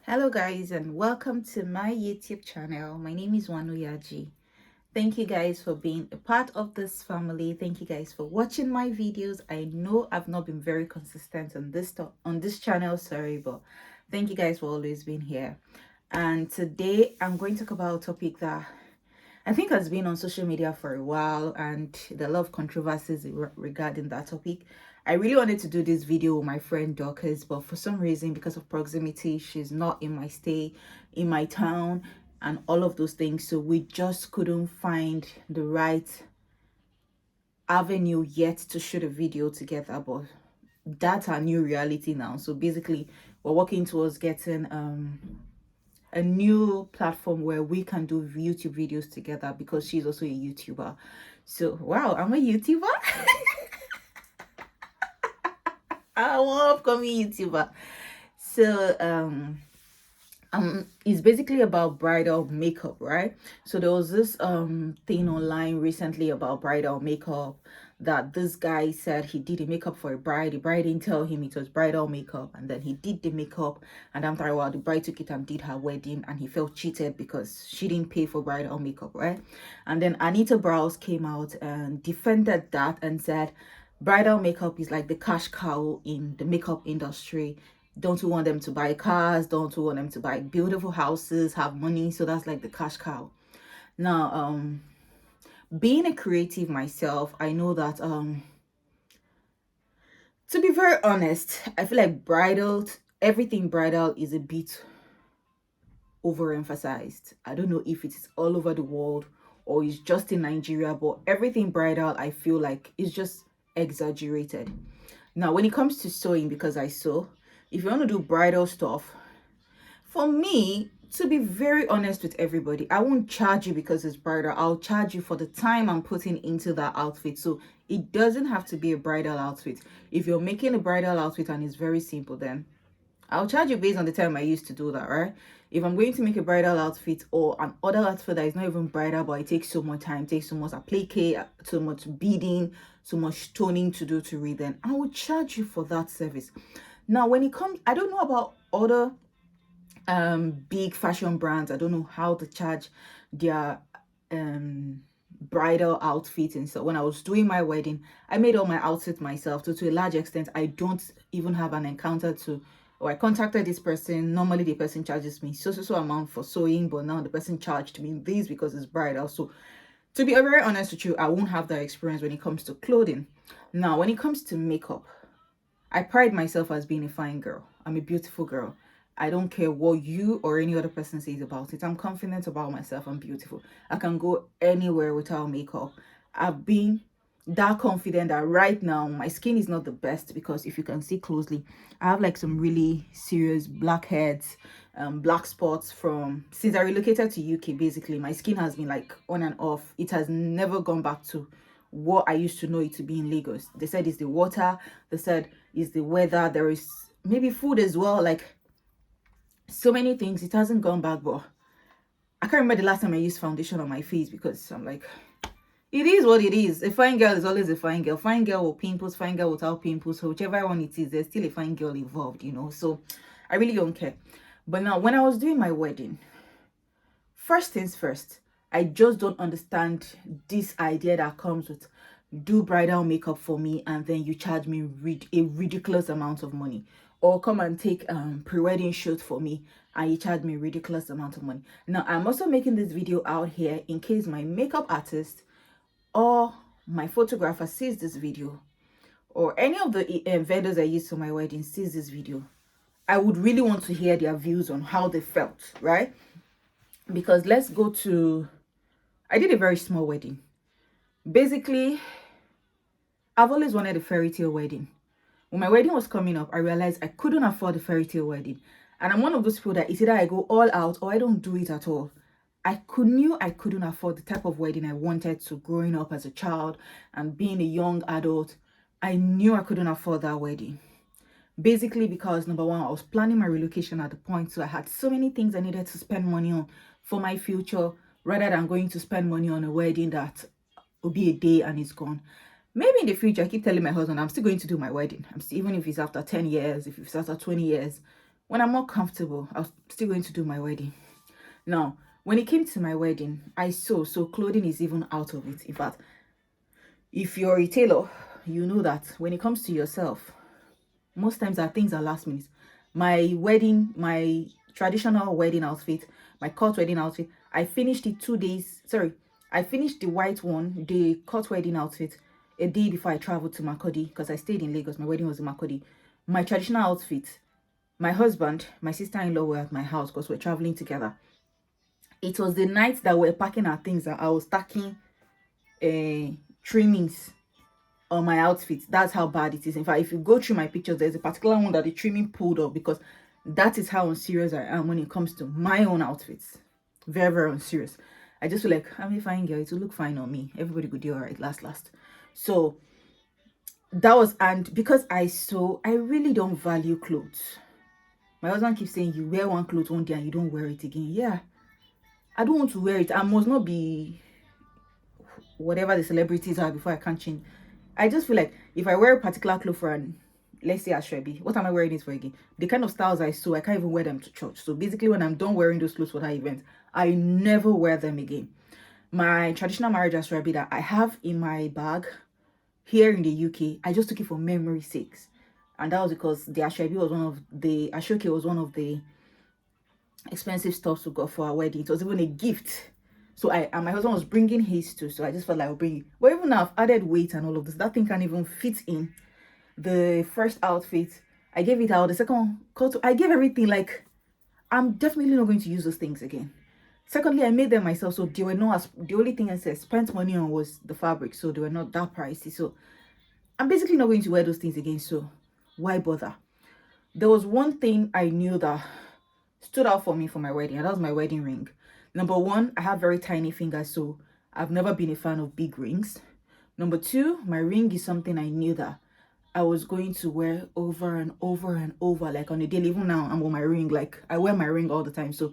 Hello guys and welcome to my YouTube channel. My name is Wanuyaji. Thank you guys for being a part of this family. Thank you guys for watching my videos. I know I've not been very consistent on this channel, sorry, but thank you guys for always being here. And today I'm going to talk about a topic that I think has been on social media for a while, and there are a lot of controversies regarding that topic. I really wanted to do this video with my friend Dorcas, but for some reason, because of proximity, she's not in my in my town, and all of those things. So we just couldn't find the right avenue yet to shoot a video together. But that's our new reality now. So basically, we're working towards getting a new platform where we can do YouTube videos together because she's also a YouTuber. So wow, I'm a YouTuber. I'm an upcoming YouTuber. So it's basically about bridal makeup, right? So there was this thing online recently about bridal makeup, that this guy said he did a makeup for a bride. The bride didn't tell him it was bridal makeup, and then he did the makeup, and after a while the bride took it and did her wedding, and he felt cheated because she didn't pay for bridal makeup, right? And then Anita Browse came out and defended that and said bridal makeup is like the cash cow in the makeup industry. Don't we want them to buy cars? Don't we want them to buy beautiful houses, have money? So that's like the cash cow. Now being a creative myself, I know that to be very honest, I feel like everything bridal is a bit overemphasized. I don't know if it is all over the world or it's just in Nigeria, but everything bridal I feel like is just exaggerated. Now when it comes to sewing, because I sew, if you want to do bridal stuff, for me, to be very honest with everybody, I won't charge you because it's bridal. I'll charge you for the time I'm putting into that outfit. So it doesn't have to be a bridal outfit. If you're making a bridal outfit and it's very simple, then I'll charge you based on the time I used to do that, right? If I'm going to make a bridal outfit or an other outfit that is not even bridal, but it takes so much time, takes so much applique, so much beading, so much toning to do to read, then I will charge you for that service. Now, when it comes, I don't know about other big fashion brands. I don't know how to charge their bridal outfits. And so when I was doing my wedding, I made all my outfits myself. So to a large extent, I don't even have an encounter to, or I contacted this person. Normally the person charges me so amount for sewing, but now the person charged me this because it's bridal. So to be very honest with you, I won't have that experience when it comes to clothing. Now when it comes to makeup, I pride myself as being a fine girl. I'm a beautiful girl. I don't care what you or any other person says about it. I'm confident about myself. I'm beautiful. I can go anywhere without makeup. I've been that confident that right now my skin is not the best, because if you can see closely, I have like some really serious blackheads, black spots from since I relocated to UK. Basically, my skin has been like on and off. It has never gone back to what I used to know it to be in Lagos. They said it's the water, they said it's the weather, there is maybe food as well, like so many things. It hasn't gone back, but I can't remember the last time I used foundation on my face, because I'm like, it is what it is. A fine girl is always a fine girl. Fine girl with pimples, fine girl without pimples. So whichever one it is, there's still a fine girl involved, you know. So I really don't care. But now when I was doing my wedding, first things first, I just don't understand this idea that comes with do bridal makeup for me and then you charge me a ridiculous amount of money, or come and take pre-wedding shoot for me and you charge me a ridiculous amount of money. Now I'm also making this video out here in case my makeup artist or my photographer sees this video, or any of the vendors I used for my wedding sees this video. I would really want to hear their views on how they felt, right? Because let's go to, I did a very small wedding. Basically, I've always wanted a fairy tale wedding. When my wedding was coming up, I realized I couldn't afford a fairy tale wedding. And I'm one of those people that it's either I go all out or I don't do it at all. Knew I couldn't afford the type of wedding I wanted to growing up as a child and being a young adult. I knew I couldn't afford that wedding. Basically because number one, I was planning my relocation at the point, so I had so many things I needed to spend money on for my future, rather than going to spend money on a wedding that will be a day and it's gone. Maybe in the future, I keep telling my husband I'm still going to do my wedding. Even if it's after 10 years, if it's after 20 years, When I'm more comfortable, I'm still going to do my wedding. Now, when it came to my wedding, I sew, so clothing is even out of it. In fact, if you're a tailor, you know that when it comes to yourself, most times our things are last minute. My wedding, my traditional wedding outfit, my court wedding outfit, I finished it 2 days. Sorry, I finished the white one, the court wedding outfit, a day before I traveled to Makodi because I stayed in Lagos. My wedding was in Makodi. My traditional outfit, my husband, my sister-in-law were at my house because we're traveling together. It was the night that we're packing our things that I was stacking trimmings on my outfit. That's how bad it is. In fact, if you go through my pictures, there's a particular one that the trimming pulled off because that is how unserious I am when it comes to my own outfits. Very, very unserious. I just feel like I'm a fine girl. It will look fine on me. Everybody could do all right. Last. So that was, and because I sew, I really don't value clothes. My husband keeps saying you wear one clothes one day and you don't wear it again. Yeah, I don't want to wear it. I must not be whatever the celebrities are before I can't change. I just feel like if I wear a particular clothes for an, let's say Ashwebi, what am I wearing it for again? The kind of styles I sew, I can't even wear them to church. So basically when I'm done wearing those clothes for that event, I never wear them again. My traditional marriage Ashwebi that I have in my bag here in the UK, I just took it for memory sakes. And that was because the Ashwebi was one of the, Ashoke was one of the expensive stuff we got for our wedding. It was even a gift. So I and my husband was bringing his too, so I just felt like I would bring it. But even now I've added weight and all of this, that thing can't even fit in the first outfit. I gave it out. The second one, I gave everything. Like, I'm definitely not going to use those things again. Secondly, I made them myself, so they were not as, the only thing I said spent money on was the fabric, so they were not that pricey. So I'm basically not going to wear those things again. So why bother? There was one thing I knew that stood out for me for my wedding, and that was my wedding ring. Number one, I have very tiny fingers, so I've never been a fan of big rings. Number two, my ring is something I knew that I was going to wear over and over and over, like on a daily. Even now, I'm on my ring, like I wear my ring all the time. So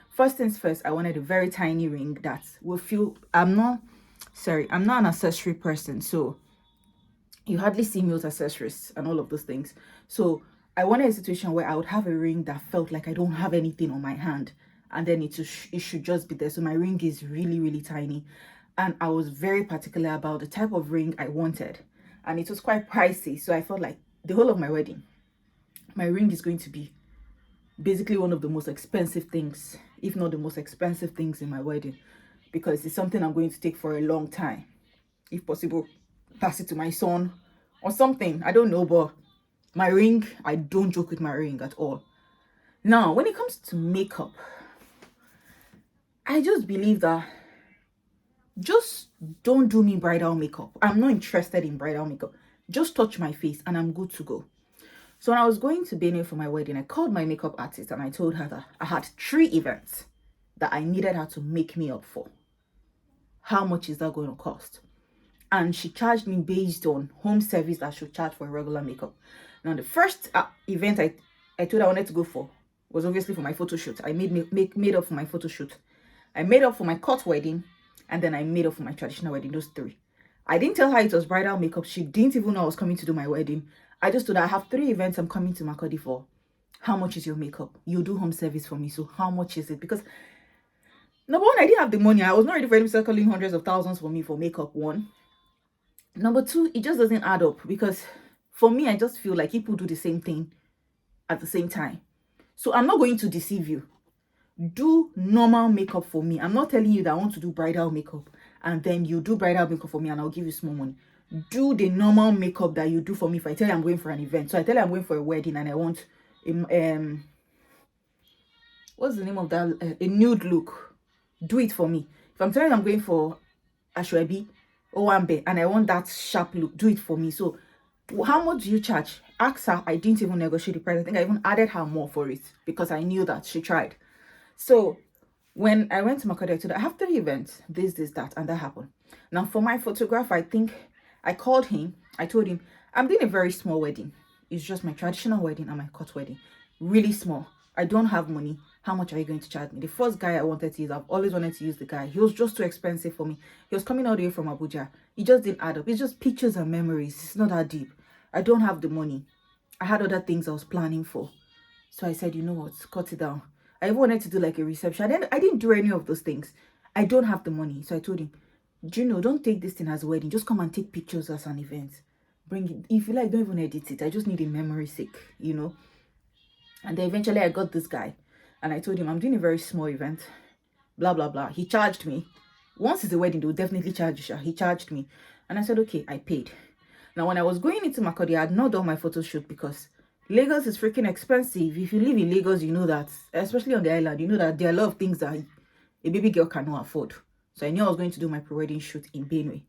first things first, I wanted a very tiny ring that will feel, I'm not an accessory person, so you hardly see me with accessories and all of those things. So I wanted a situation where I would have a ring that felt like I don't have anything on my hand, and then it should just be there. So my ring is really, really tiny, and I was very particular about the type of ring I wanted, and it was quite pricey. So I felt like the whole of my wedding, my ring is going to be basically one of the most expensive things, if not the most expensive things in my wedding, because it's something I'm going to take for a long time. If possible, pass it to my son or something. I don't know, but my ring, I don't joke with my ring at all. Now, when it comes to makeup, I just believe that just don't do me bridal makeup. I'm not interested in bridal makeup. Just touch my face and I'm good to go. So when I was going to Benin for my wedding, I called my makeup artist and I told her that I had 3 events that I needed her to make me up for. How much is that going to cost? And she charged me based on home service that she would charge for a regular makeup. Now, the first event I told her I wanted to go for was obviously for my photo shoot. I made up for my photo shoot. I made up for my court wedding, and then I made up for my traditional wedding, those 3. I didn't tell her it was bridal makeup. She didn't even know I was coming to do my wedding. I just told her I have 3 events I'm coming to Makodi for. How much is your makeup? You do home service for me, so how much is it? Because number one, I didn't have the money. I was not ready for them circling hundreds of thousands for me for makeup, one. Number two, it just doesn't add up, because for me, I just feel like people do the same thing at the same time. So I'm not going to deceive you. Do normal makeup for me. I'm not telling you that I want to do bridal makeup and then you do bridal makeup for me and I'll give you small money. Do the normal makeup that you do for me. If I tell you I'm going for an event, so I tell you I'm going for a wedding and I want what's the name of that, a nude look, do it for me. If I'm telling you I'm going for Ashwebi Owambe and I want that sharp look, do it for me. So how much do you charge? Ask her. I didn't even negotiate the price. I think I even added her more for it because I knew that she tried. So when I went to Makodi, I told her I have 3 events, this, that, and that happened. Now for my photographer, I think I called him. I told him I'm doing a very small wedding. It's just my traditional wedding and my court wedding. Really small. I don't have money. How much are you going to charge me? The first guy I wanted to use, I've always wanted to use the guy. He was just too expensive for me. He was coming all the way from Abuja. It just didn't add up. It's just pictures and memories. It's not that deep. I don't have the money. I had other things I was planning for. So I said, you know what, cut it down. I even wanted to do like a reception. I didn't do any of those things. I don't have the money. So I told him, do you know, don't take this thing as a wedding. Just come and take pictures as an event. Bring it. If you like, don't even edit it. I just need a memory sake, you know. And then eventually I got this guy. And I told him, I'm doing a very small event. Blah, blah, blah. He charged me. Once it's a wedding, they'll definitely charge you. He charged me. And I said, okay, I paid. Now, when I was going into Makurdi, I had not done my photo shoot because Lagos is freaking expensive. If you live in Lagos, you know that, especially on the island, you know that there are a lot of things that a baby girl cannot afford. So I knew I was going to do my pre-wedding shoot in Benue.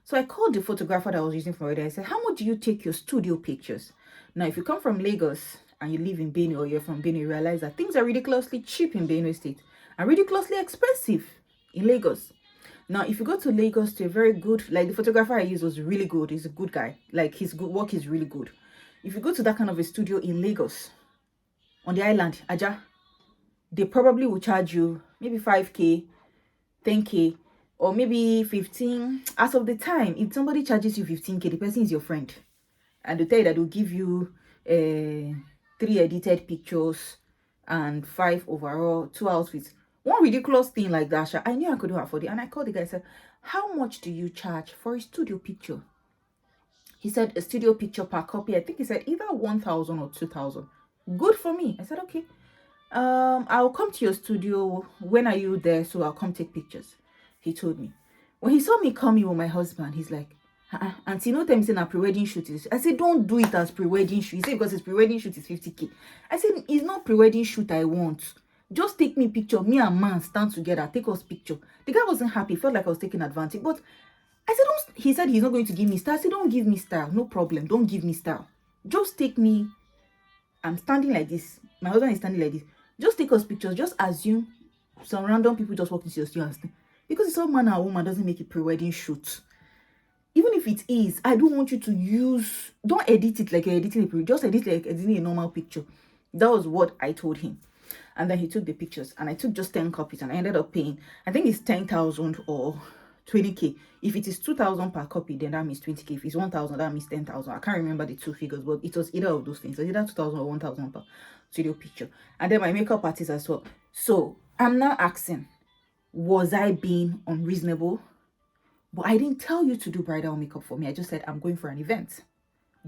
So I called the photographer that I was using for wedding. I said, how much do you take your studio pictures? Now, if you come from Lagos and you live in Benue or you're from Benue, you realize that things are ridiculously cheap in Benue State and ridiculously expensive in Lagos. Now, if you go to Lagos to a very good, like the photographer I used was really good. He's a good guy. Like his good work is really good. If you go to that kind of a studio in Lagos, on the island, Aja, they probably will charge you maybe 5K, 10K, or maybe 15. As of the time, if somebody charges you 15K, the person is your friend. And they tell you that they'll give you 3 edited pictures and 5 overall, 2 outfits. One ridiculous thing like that, I knew I couldn't afford it. And I called the guy and said, how much do you charge for a studio picture? He said a studio picture per copy, I think he said either 1,000 or 2,000. Good for me. I said, okay. I'll come to your studio. When are you there? So I'll come take pictures. He told me. When he saw me coming with my husband, he's like, Auntie, no time saying a pre-wedding shoot is. I said, don't do it as pre-wedding shoot. He said, because his pre-wedding shoot is 50K. I said, it's not pre-wedding shoot I want. Just take me picture. Me and man stand together. Take us picture. The guy wasn't happy. Felt like I was taking advantage. But I said, don't. He said he's not going to give me style. I said, don't give me style. No problem. Don't give me style. Just take me. I'm standing like this. My husband is standing like this. Just take us pictures. Just assume some random people just walk into your studio and stand. Because it's all man and woman doesn't make a pre-wedding shoot. Even if it is, I don't want you to use, don't edit it like you're editing a pre, just edit like editing a normal picture. That was what I told him. And then he took the pictures and I took just 10 copies and I ended up paying, I think it's 10,000 or 20K. If it is 2,000 per copy, then that means 20K. If it's 1,000, that means 10,000. I can't remember the two figures, but it was either of those things. So either 2,000 or 1,000 per studio picture. And then my makeup artist as well. So I'm now asking, was I being unreasonable? But I didn't tell you to do bridal makeup for me. I just said, I'm going for an event.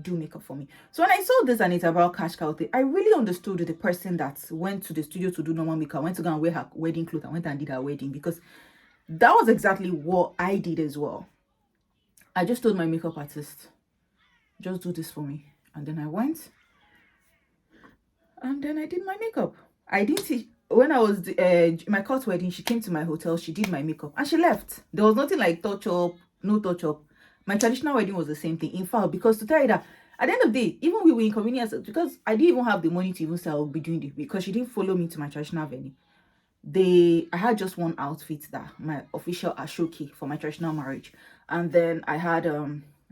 Do makeup for me. So when I saw this and it's about cash cow thing, I really understood the person that went to the studio to do normal makeup, went to go and wear her wedding clothes and went and did her wedding, because that was exactly what I did as well. I just told my makeup artist, just do this for me. And then I went and then I did my makeup. I didn't see. When I was my court wedding, she came to my hotel, she did my makeup and she left. There was nothing like touch up, no touch up. My traditional wedding was the same thing. In fact, because to tell you that, at the end of the day, even we were inconvenienced because I didn't even have the money to even say I would be doing it, because she didn't follow me to my traditional venue. I had just one outfit, that my official ashoki for my traditional marriage, and then I had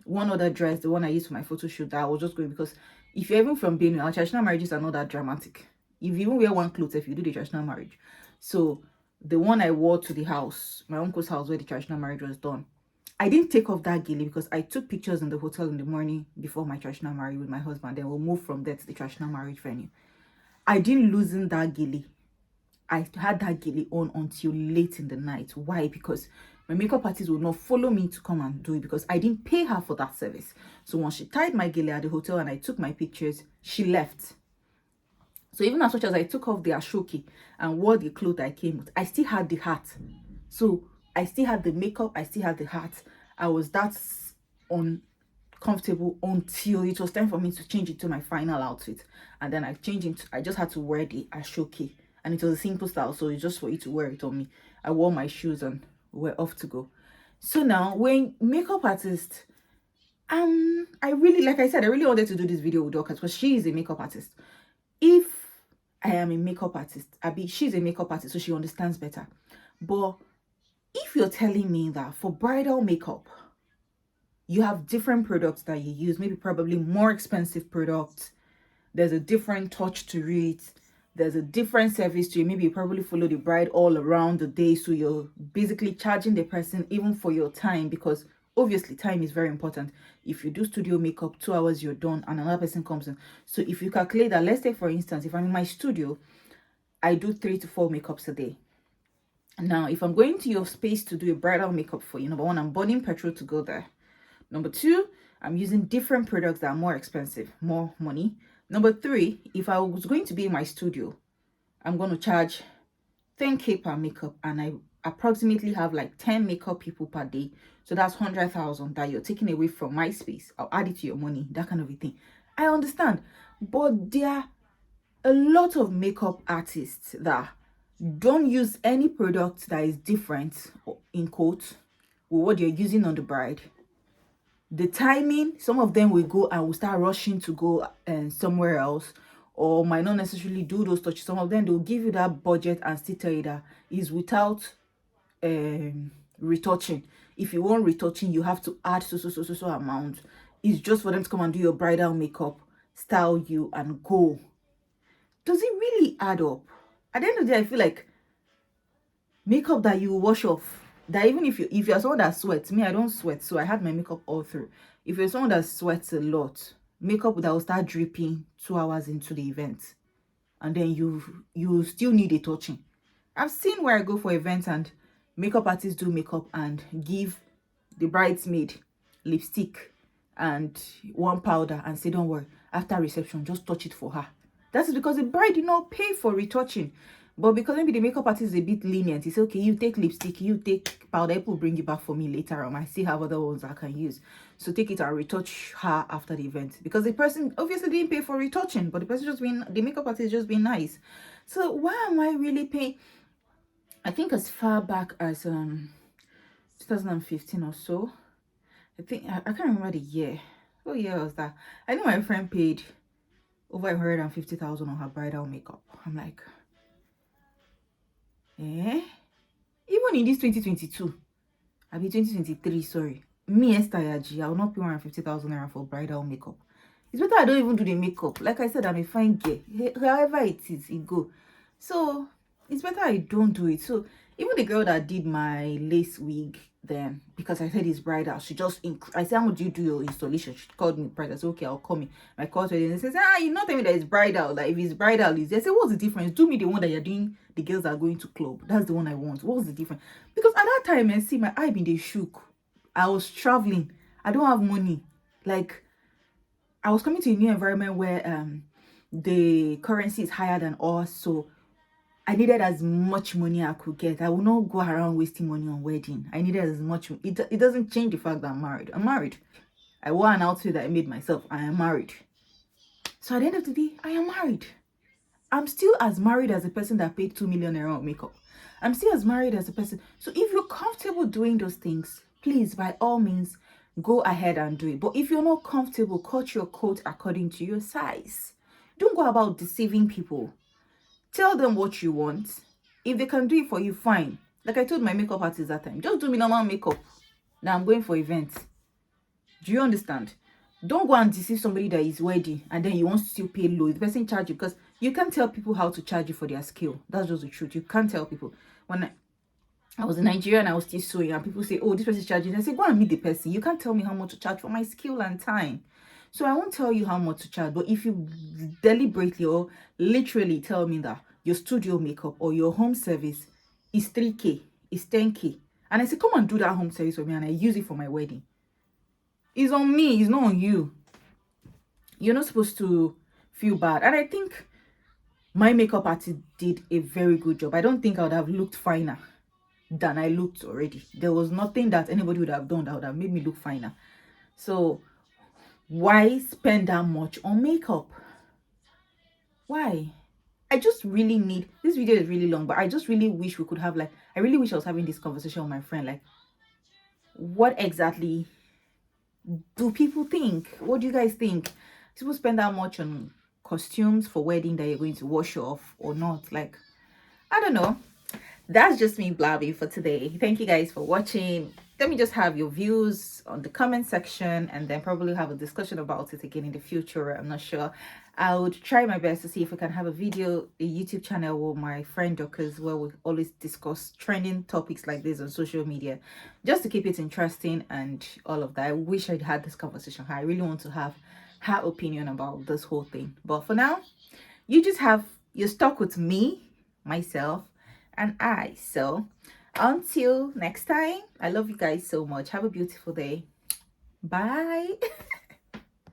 one other dress, the one I used for my photo shoot, that I was just going, because if you're even from Benue, our traditional marriages are not that dramatic. If you even wear one clothes, if you do the traditional marriage. So the one I wore to the house, my uncle's house where the traditional marriage was done, I didn't take off that gilly because I took pictures in the hotel in the morning before my traditional marriage with my husband. Then we'll move from there to the traditional marriage venue. I didn't loosen that gilly. I had that gilly on until late in the night. Why? Because my makeup artist would not follow me to come and do it because I didn't pay her for that service. So once she tied my gilly at the hotel and I took my pictures, she left. So even as much as I took off the ashoki and wore the clothes I came with, I still had the hat. So I still had the makeup, I still had the hat. I was that uncomfortable until it was time for me to change it to my final outfit. And then I changed it. I just had to wear the ashoki. And it was a simple style, so it's just for you to wear it on me. I wore my shoes and we're off to go. So now, when makeup artist, I really, like I said, I really wanted to do this video with Dorcas because she is a makeup artist. If I am a makeup artist, she's a makeup artist, so she understands better. But if you're telling me that for bridal makeup, you have different products that you use, maybe probably more expensive products, there's a different touch to it, there's a different service to it, maybe you probably follow the bride all around the day, so you're basically charging the person even for your time, because obviously time is very important. If you do studio makeup, 2 hours you're done and another person comes in. So if you calculate that, let's say for instance, if I'm in my studio, I do 3 to 4 makeups a day. Now, if I'm going to your space to do a bridal makeup for you, number one, I'm burning petrol to go there. Number two, I'm using different products that are more expensive, more money. Number three, if I was going to be in my studio, I'm going to charge 10K per makeup, and I approximately have like 10 makeup people per day. So that's 100,000 that you're taking away from my space. I'll add it to your money, that kind of a thing. I understand, but there are a lot of makeup artists that don't use any product that is different, in quotes, with what you're using on the bride. The timing, some of them will go and will start rushing to go somewhere else, or might not necessarily do those touches. Some of them, they'll give you that budget and still tell you that is without retouching. If you want retouching, you have to add so amount. It's just for them to come and do your bridal makeup, style you, and go. Does it really add up? At the end of the day, I feel like makeup that you wash off, that even if you're someone that sweats, me, I don't sweat, so I had my makeup all through. If you're someone that sweats a lot, makeup that will start dripping 2 hours into the event, and then you still need a touching. I've seen where I go for events and makeup artists do makeup and give the bridesmaid lipstick and one powder and say, don't worry, after reception, just touch it for her. That is because the bride did not pay for retouching. But because maybe the makeup artist is a bit lenient, it's okay, you take lipstick, you take powder, people bring it back for me later on. I still have other ones I can use. So take it and retouch her after the event. Because the person obviously didn't pay for retouching, but the makeup artist just being nice. So why am I really paying? I think as far back as 2015 or so. I think I can't remember the year. What year was that? I know my friend paid over 150,000 on her bridal makeup. I'm like, even in this 2022, I'll be 2023, sorry. Me, Esther Yaji, I will not pay 150,000 naira for bridal makeup. It's better I don't even do the makeup. Like I said, I'm a fine girl. However it is, it go. So it's better I don't do it. So even the girl that did my lace wig then, because I said it's bridal, she just I said, how much do you do your installation? She called me bridal. I said, okay, I'll call me. My call to and says, you're not telling me that it's bridal. Like if it's bridal, I said, what's the difference? Do me the one that you're doing, the girls that are going to club. That's the one I want. What's the difference? Because at that time, and see, my eye been they shook. I was traveling. I don't have money. Like I was coming to a new environment where the currency is higher than us, so I needed as much money I could get. I will not go around wasting money on wedding. I needed as much. It doesn't change the fact that I'm married. I'm married. I wore an outfit that I made myself. I am married. So at the end of the day, I am married. I'm still as married as a person that paid 2 million naira on makeup. I'm still as married as a person. So if you're comfortable doing those things, please, by all means, go ahead and do it. But if you're not comfortable, cut your coat according to your size. Don't go about deceiving people. Tell them what you want. If they can do it for you, fine. Like I told my makeup artist that time, just do me normal makeup. Now I'm going for events. Do you understand? Don't go and deceive somebody that is wedding and then you want to still pay low. The person charge you, because you can't tell people how to charge you for their skill. That's just the truth. You can't tell people. When I was in Nigeria and I was still sewing and people say, oh, this person is charging. I say, go and meet the person. You can't tell me how much to charge for my skill and time. So I won't tell you how much to charge. But if you deliberately or literally tell me that your studio makeup or your home service is 3K, is 10K, and I say, come and do that home service for me and I use it for my wedding, it's on me, it's not on you. You're not supposed to feel bad. And I think my makeup artist did a very good job. I don't think I would have looked finer than I looked already. There was nothing that anybody would have done that would have made me look finer. So why spend that much on makeup? Why? I just really need, this video is really long, but I just really wish we could have like, I really wish I was having this conversation with my friend. Like, what exactly do people think? What do you guys think? People spend that much on costumes for wedding that you're going to wash off or not? Like, I don't know. That's just me blabbing for today. Thank you guys for watching. Let me just have your views on the comment section and then probably have a discussion about it again in the future. I'm not sure. I would try my best to see if we can have a YouTube channel with my friend Dorcas, where we always discuss trending topics like this on social media, just to keep it interesting and all of that. I wish I'd had this conversation. I really want to have her opinion about this whole thing. But for now, you're stuck with me, myself, and I. So until next time, I love you guys so much. Have a beautiful day. Bye.